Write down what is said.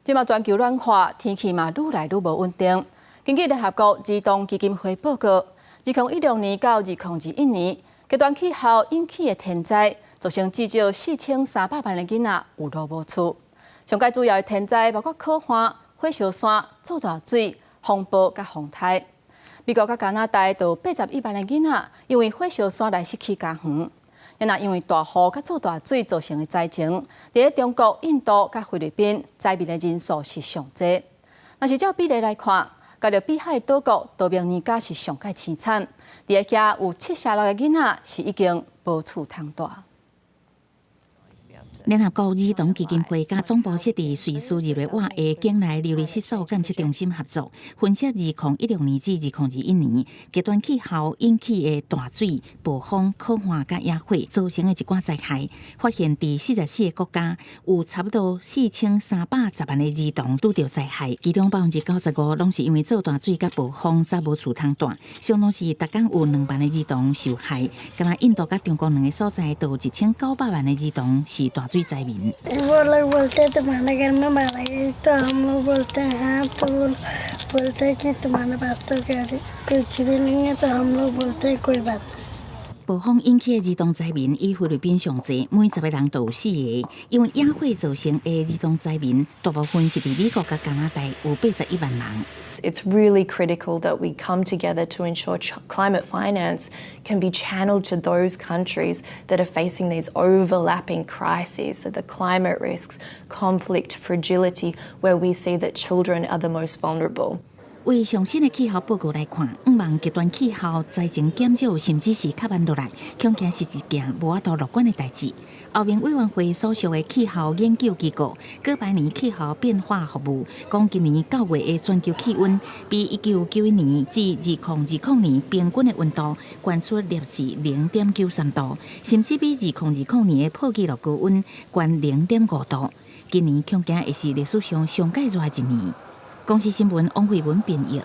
即马全球暖化，天气嘛愈来愈无稳定。根据联合国儿童基金会报告，2016年到2021年，极端气候引起的天灾，造成至少4300万的囡仔有路无厝。上界主要的天灾包括酷旱、火烧山、造大水、风暴甲风台。美国甲加拿大都有81万的囡仔因为火烧山来失去家园。也因为大雨甲造大水造成的灾情，伫中国、印度甲菲律宾灾民的人数是上济。若是照比例来看，甲着比海岛国都明年甲是上界凄惨，伫遐有76个囡仔是已经无厝通住。联合国儿童基金会甲总部设伫瑞士日内瓦的境内流离失所监测中心合作，分析2016年至2021年极端气候引起的大水、暴风、酷旱甲野火造成的一寡灾害，发现伫44个国家有差不多4310万的儿童拄到灾害，其中95%拢是因为造大水甲暴风早无厝通住，相当是逐工有2万的儿童受害。敢若印度甲中国2个所在都有1900万的儿童是大水灾民。वो लोग बोलते हैं तुम्हारे घर में बाढ़ आई तो हम लोग बोलते हैं हाँ तो वो बोलते हैं कि तुम्हारे पास तो कुछ भी नहीं है तो हम लोग बोलते हैं कोई बात नहीं。暴风引起的儿童灾民以菲律宾上济，每10个人都有4个。因为野火造成的儿童灾民，大部分是伫美国甲加拿大，有81万人。It's really critical that we come together to ensure climate finance can be channeled to those countries that are facing these overlapping crises, so the climate risks, conflict, fragility, where we see that children are the most vulnerable. 为上新的气候报告来看，5万极端气候灾情减少，甚至是较慢落来，恐惊是一件无法度乐观的代志。欧盟委员会所属的气候研究机构哥白尼气候变化服务讲，今年9月的全球气温比1991年至2020年平均的温度悬出摄氏0.93度，甚至比2020年的破纪录高温悬0.5度。今年恐惊会是历史上上介热的一年。公司新闻王慧文编译。